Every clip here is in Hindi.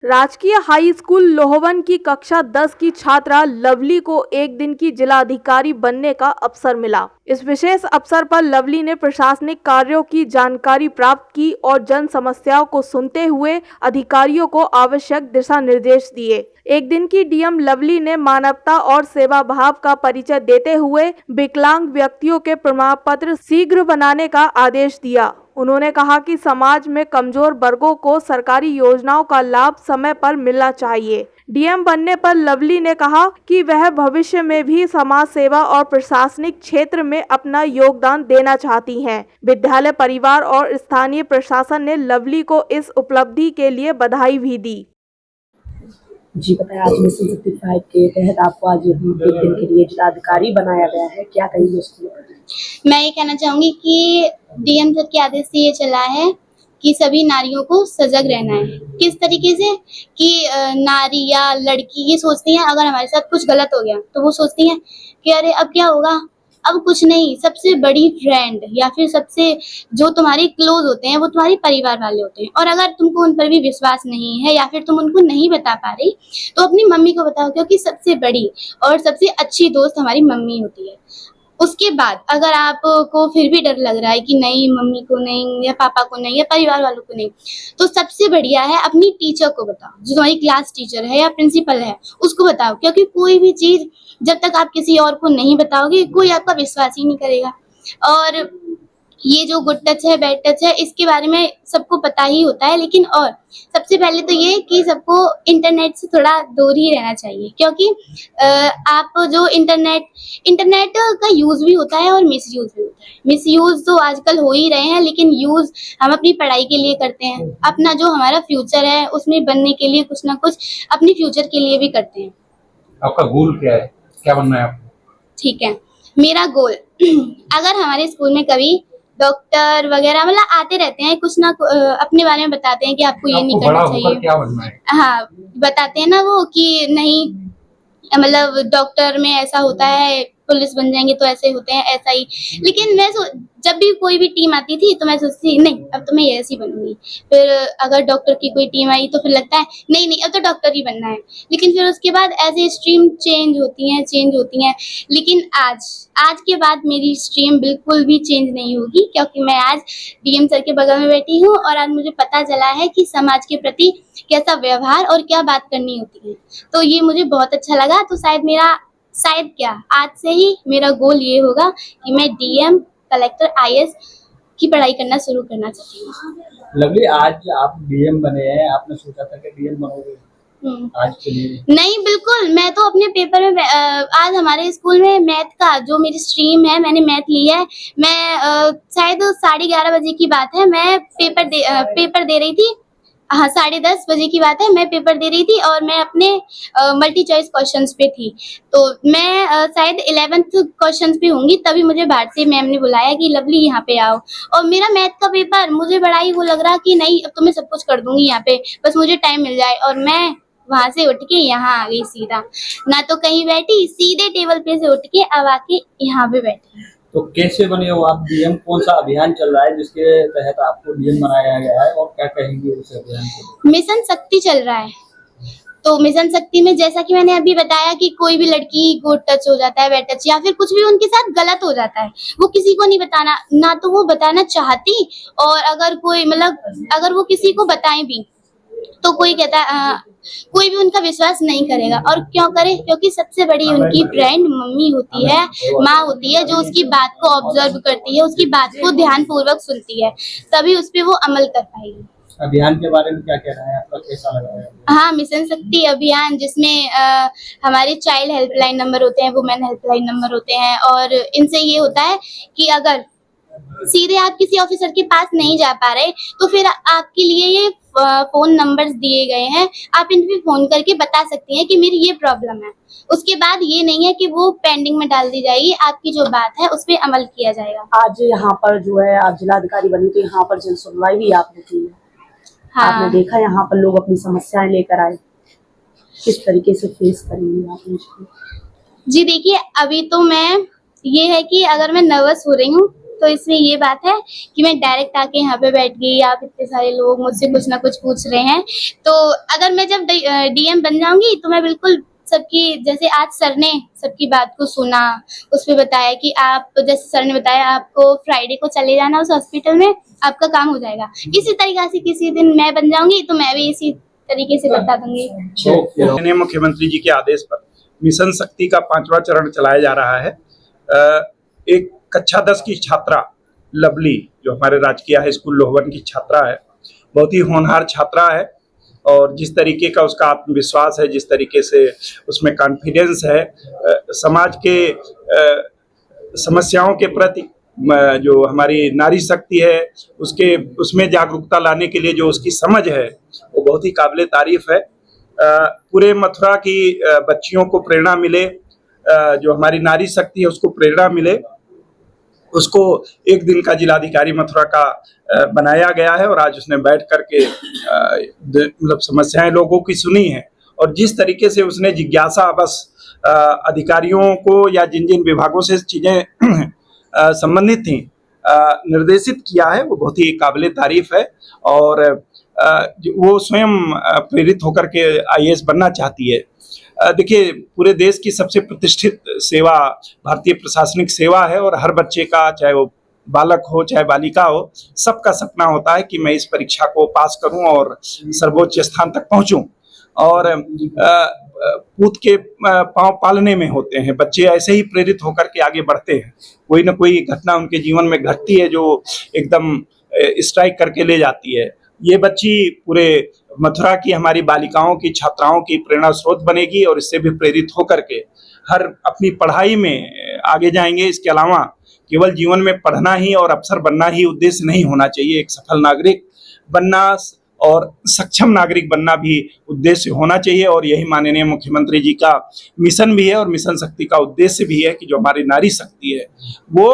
राजकीय हाई स्कूल लोहवन की कक्षा 10 की छात्रा लवली को एक दिन की जिलाधिकारी बनने का अवसर मिला। इस विशेष अवसर पर लवली ने प्रशासनिक कार्यों की जानकारी प्राप्त की और जन समस्याओं को सुनते हुए अधिकारियों को आवश्यक दिशा निर्देश दिए। एक दिन की डीएम लवली ने मानवता और सेवा भाव का परिचय देते हुए विकलांग व्यक्तियों के प्रमाण पत्र शीघ्र बनाने का आदेश दिया। उन्होंने कहा कि समाज में कमजोर वर्गों को सरकारी योजनाओं का लाभ समय पर मिलना चाहिए। डीएम बनने पर लवली ने कहा कि वह भविष्य में भी समाज सेवा और प्रशासनिक क्षेत्र में अपना योगदान देना चाहती हैं। विद्यालय परिवार और स्थानीय प्रशासन ने लवली को इस उपलब्धि के लिए बधाई भी दी। जी बताया, आज मिशन 55 के तहत आपको आज एक दिन के लिए जिलाधिकारी बनाया गया है, क्या कहेंगे उसके लिए? मैं ये कहना चाहूंगी कि डीएम सर के आदेश से ये चला है कि सभी नारियों को सजग रहना है। किस तरीके से कि नारी या लड़की ये सोचती हैं अगर हमारे साथ कुछ गलत हो गया तो वो सोचती हैं कि अरे अब क्या होगा, अब कुछ नहीं। सबसे बड़ी फ्रेंड या फिर सबसे जो तुम्हारे क्लोज होते हैं वो तुम्हारे परिवार वाले होते हैं, और अगर तुमको उन पर भी विश्वास नहीं है या फिर तुम उनको नहीं बता पा रही तो अपनी मम्मी को बताओ, क्योंकि सबसे बड़ी और सबसे अच्छी दोस्त हमारी मम्मी होती है। उसके बाद अगर आपको फिर भी डर लग रहा है कि नहीं मम्मी को नहीं या पापा को नहीं या परिवार वालों को नहीं, तो सबसे बढ़िया है अपनी टीचर को बताओ, जो तुम्हारी क्लास टीचर है या प्रिंसिपल है उसको बताओ, क्योंकि कोई भी चीज जब तक आप किसी और को नहीं बताओगे कोई आपका विश्वास ही नहीं करेगा। और ये जो गुड टच है बैड टच है इसके बारे में सबको पता ही होता है, लेकिन और सबसे पहले तो ये कि सबको इंटरनेट से थोड़ा दूर ही रहना चाहिए, क्योंकि आप जो इंटरनेट का यूज भी होता है और मिसयूज भी होता है। मिसयूज तो आजकल हो ही रहे हैं, लेकिन यूज हम अपनी पढ़ाई के लिए करते हैं, अपना जो हमारा फ्यूचर है उसमें बनने के लिए कुछ ना कुछ अपनी फ्यूचर के लिए भी करते हैं। आपका गोल क्या है, क्या बनना है आपको? ठीक है, मेरा गोल अगर हमारे स्कूल में कभी डॉक्टर वगैरह मतलब आते रहते हैं, कुछ ना अपने बारे में बताते हैं कि आपको ये नहीं करना चाहिए, क्या बनना है? हाँ बताते हैं ना वो कि नहीं मतलब डॉक्टर में ऐसा होता है, पुलिस बन जाएंगे तो ऐसे होते हैं, ऐसा ही। लेकिन मैं जब भी कोई भी टीम आती थी तो मैं सोचती थी नहीं अब तो मैं ऐसी बनूंगी। फिर अगर डॉक्टर की कोई टीम आई तो फिर लगता है नहीं नहीं अब तो डॉक्टर ही बनना है। लेकिन फिर उसके बाद ऐसे स्ट्रीम चेंज होती हैं। लेकिन आज के बाद मेरी स्ट्रीम बिल्कुल भी चेंज नहीं होगी, क्योंकि मैं आज डीएम सर के बगल में बैठी हूँ और आज मुझे पता चला है कि समाज के प्रति कैसा व्यवहार और क्या बात करनी होती है। तो ये मुझे बहुत अच्छा लगा। तो शायद क्या आज से ही मेरा गोल ये होगा कि मैं डीएम कलेक्टर आईएएस की पढ़ाई करना शुरू करना चाहती हूँ। लवली, आज आप डीएम बने हैं, आपने सोचा था कि डीएम बनोगे आज के लिए? नहीं बिल्कुल, मैं तो अपने पेपर में आज हमारे स्कूल में मैथ का जो मेरी स्ट्रीम है मैंने मैथ लिया है। मैं शायद 11:30 बजे की बात है, मैं पेपर दे रही थी। हाँ 10:30 बजे की बात है, मैं पेपर दे रही थी और मैं अपने मल्टी चॉइस क्वेश्चंस पे थी। तो मैं शायद 11th क्वेश्चंस पे होंगी, तभी मुझे बाहर से मैम ने बुलाया कि लवली यहाँ पे आओ। और मेरा मैथ का पेपर मुझे बड़ा ही वो लग रहा कि नहीं अब तो मैं सब कुछ कर दूंगी यहाँ पे, बस मुझे टाइम मिल जाए। और मैं वहां से उठ के यहाँ आ गई सीधा, ना तो कहीं बैठी, सीधे टेबल पे से उठ के अब आके यहाँ पे बैठी। तो कैसे बने हो आप डीएम? कौन सा अभियान चल रहा है जिसके तहत आपको डीएम बनाया गया है, और क्या कहेंगे उस अभियान को? मिशन शक्ति चल रहा है। तो मिशन शक्ति में जैसा कि मैंने अभी बताया कि कोई भी लड़की गुड टच हो जाता है, बैड टच या फिर कुछ भी उनके साथ गलत हो जाता है, वो किसी को नहीं बताना, ना तो वो बताना चाहती, और अगर कोई मतलब अगर वो किसी को बताएं भी तो कोई कहता है कोई भी उनका विश्वास नहीं करेगा। और क्यों करे, क्योंकि सबसे बड़ी उनकी फ्रेंड मम्मी होती है, माँ होती है, जो उसकी बात को ऑब्जर्व करती है, उसकी बात को ध्यान पूर्वक सुनती है, तभी उस पर वो अमल कर पाएगी। अभियान के बारे में क्या कहना है आपका, कैसा लगा है? हाँ, मिशन शक्ति अभियान जिसमें हमारे चाइल्ड हेल्पलाइन नंबर होते हैं, वुमेन हेल्पलाइन नंबर होते हैं, और इनसे ये होता है कि अगर सीधे आप किसी ऑफिसर के पास नहीं जा पा रहे तो फिर आपके लिए ये फोन नंबर्स दिए गए हैं, आप इन पे फोन करके बता सकती हैं कि मेरी ये प्रॉब्लम है। उसके बाद ये नहीं है कि वो पेंडिंग में डाल दी जाएगी, आपकी जो बात है उस पर अमल किया जाएगा। आज यहाँ पर जो है आप जिलाधिकारी बनी तो यहाँ पर जन सुनवाई भी आपने की है। हाँ। आपने देखा यहाँ पर लोग अपनी समस्याएं लेकर आए, किस तरीके से फेस करेंगे आप इसको? जी देखिए, अभी तो मैं ये है कि अगर मैं नर्वस हो रही हूँ तो इसमें ये बात है कि मैं डायरेक्ट आके यहाँ पे बैठ गई, आप इतने सारे लोग मुझसे कुछ ना कुछ पूछ रहे हैं, तो अगर मैं जब डीएम बन जाऊंगी तो मैं बिल्कुल सबकी, जैसे आज सर ने सबकी बात को सुना, उस पे बताया कि आप, जैसे सर ने बताया आपको फ्राइडे को चले जाना उस हॉस्पिटल में, आपका काम हो जाएगा। इसी तरीके से किसी दिन मैं बन जाऊंगी तो मैं भी इसी तरीके से बता दूंगी। माननीय मुख्यमंत्री जी के आदेश पर मिशन शक्ति का 5वां चरण चलाया जा रहा है। एक कक्षा 10 की छात्रा लवली, जो हमारे राजकीय हाई स्कूल लोहवन की छात्रा है, बहुत ही होनहार छात्रा है और जिस तरीके का उसका आत्मविश्वास है, जिस तरीके से उसमें कॉन्फिडेंस है, समाज के समस्याओं के प्रति जो हमारी नारी शक्ति है उसमें जागरूकता लाने के लिए जो उसकी समझ है वो बहुत ही काबिले तारीफ है। पूरे मथुरा की बच्चियों को प्रेरणा मिले, जो हमारी नारी शक्ति है उसको प्रेरणा मिले, उसको एक दिन का जिलाधिकारी मथुरा का बनाया गया है और आज उसने बैठ करके मतलब समस्याएं लोगों की सुनी है और जिस तरीके से उसने जिज्ञासा बस अधिकारियों को या जिन जिन विभागों से चीजें संबंधित थी निर्देशित किया है, वो बहुत ही काबिले तारीफ है और वो स्वयं प्रेरित होकर के आईएएस बनना चाहती है। देखिए, पूरे देश की सबसे प्रतिष्ठित सेवा भारतीय प्रशासनिक सेवा है और हर बच्चे का, चाहे वो बालक हो चाहे बालिका हो, सबका सपना होता है कि मैं इस परीक्षा को पास करूं और सर्वोच्च स्थान तक पहुंचूं। और पूत के पांव पालने में होते हैं बच्चे, ऐसे ही प्रेरित होकर के आगे बढ़ते हैं। कोई ना कोई घटना उनके जीवन में घटती है जो एकदम स्ट्राइक करके ले जाती है। ये बच्ची पूरे मथुरा की हमारी बालिकाओं की, छात्राओं की प्रेरणा स्रोत बनेगी और इससे भी प्रेरित होकर के हर अपनी पढ़ाई में आगे जाएंगे। इसके अलावा केवल जीवन में पढ़ना ही और अफसर बनना ही उद्देश्य नहीं होना चाहिए, एक सफल नागरिक बनना और सक्षम नागरिक बनना भी उद्देश्य होना चाहिए और यही माननीय मुख्यमंत्री जी का मिशन भी है और मिशन शक्ति का उद्देश्य भी है कि जो हमारी नारी शक्ति है वो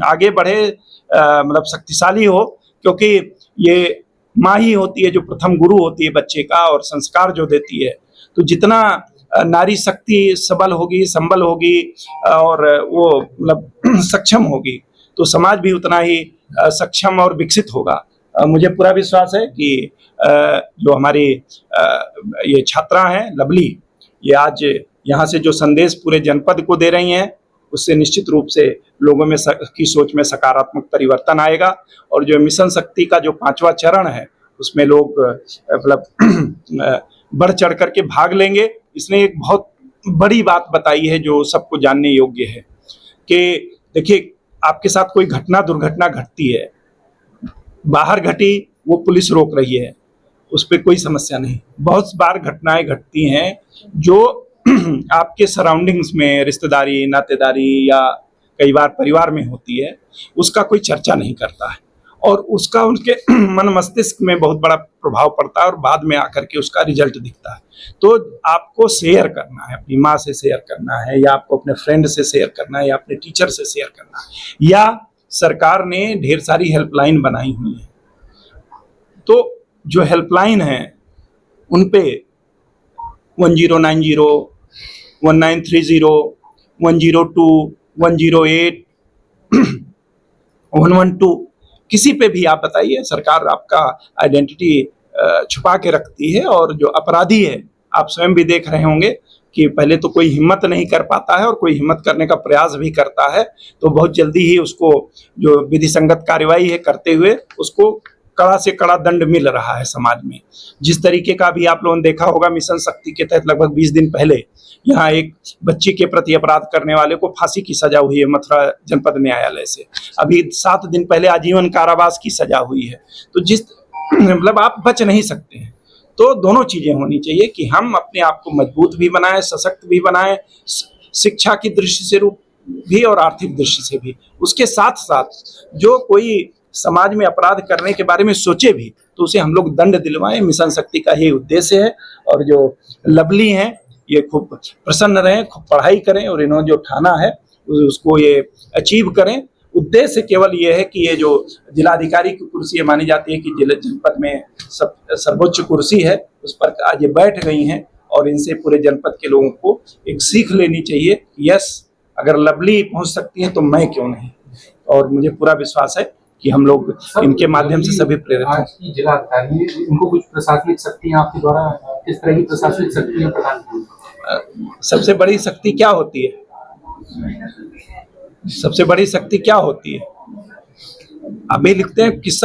आगे बढ़े, मतलब शक्तिशाली हो, क्योंकि ये माँ ही होती है जो प्रथम गुरु होती है बच्चे का और संस्कार जो देती है। तो जितना नारी शक्ति सबल होगी, संबल होगी और वो मतलब सक्षम होगी तो समाज भी उतना ही सक्षम और विकसित होगा। मुझे पूरा विश्वास है कि जो हमारी ये छात्रा हैं लवली, ये आज यहाँ से जो संदेश पूरे जनपद को दे रही हैं उससे निश्चित रूप से लोगों में की सोच में सकारात्मक परिवर्तन आएगा और जो मिशन शक्ति का जो 5वां चरण है उसमें लोग मतलब बढ़ चढ़ करके भाग लेंगे। इसने एक बहुत बड़ी बात बताई है जो सबको जानने योग्य है कि देखिए, आपके साथ कोई दुर्घटना घटती है, बाहर घटी, वो पुलिस रोक रही है, उस पर कोई समस्या नहीं। बहुत बार घटनाएं घटती हैं जो आपके सराउंडिंग्स में रिश्तेदारी, नातेदारी या कई बार परिवार में होती है, उसका कोई चर्चा नहीं करता है और उसका उनके मन मस्तिष्क में बहुत बड़ा प्रभाव पड़ता है और बाद में आकर के उसका रिजल्ट दिखता है। तो आपको शेयर करना है, अपनी माँ से शेयर करना है या आपको अपने फ्रेंड से शेयर करना है या अपने टीचर से शेयर करना है, या सरकार ने ढेर सारी हेल्पलाइन बनाई हुई है। तो जो हेल्पलाइन है उन पे 1090, 1930, 102, 108, 112 किसी पे भी आप बताइए, सरकार आपका आइडेंटिटी छुपा के रखती है। और जो अपराधी है, आप स्वयं भी देख रहे होंगे कि पहले तो कोई हिम्मत नहीं कर पाता है और कोई हिम्मत करने का प्रयास भी करता है तो बहुत जल्दी ही उसको जो विधि संगत कार्रवाई है करते हुए उसको कड़ा से कड़ा दंड मिल रहा है समाज में। जिस तरीके का भी आप लोगों ने देखा होगा, मिशन शक्ति के तहत लगभग 20 दिन पहले यहाँ एक बच्ची के प्रति अपराध करने वाले को फांसी की सजा हुई है मथुरा जनपद न्यायालय से। अभी 7 दिन पहले आजीवन कारावास की सजा हुई है। तो जिस मतलब आप बच नहीं सकते हैं। तो दोनों चीजें होनी चाहिए कि हम अपने आप को मजबूत भी बनाएं, सशक्त भी बनाएं, शिक्षा की दृष्टि से भी और आर्थिक दृष्टि से भी। उसके साथ साथ जो कोई समाज में अपराध करने के बारे में सोचे भी तो उसे हम लोग दंड दिलवाएं। मिशन शक्ति का यही उद्देश्य है। और जो लवली हैं ये खूब प्रसन्न रहें, खूब पढ़ाई करें और इन्होंने जो ठाना है उसको ये अचीव करें। उद्देश्य केवल ये है कि ये जो जिलाधिकारी की कुर्सी मानी जाती है कि जिला जनपद में सर्वोच्च कुर्सी है, उस पर आज ये बैठ गई हैं और इनसे पूरे जनपद के लोगों को एक सीख लेनी चाहिए। यस, अगर लवली पहुंच सकती है तो मैं क्यों नहीं। और मुझे पूरा विश्वास है कि हम लोग इनके माध्यम से सभी प्रेरित हैं। आज की जिला अधिकारी है, इनको कुछ प्रशासनिक शक्तियां आपके द्वारा किस तरह की प्रशासनिक शक्तियां प्रदान की? सबसे बड़ी शक्ति क्या होती है? सबसे बड़ी शक्ति क्या होती है? अभी लिखते हैं किस्सा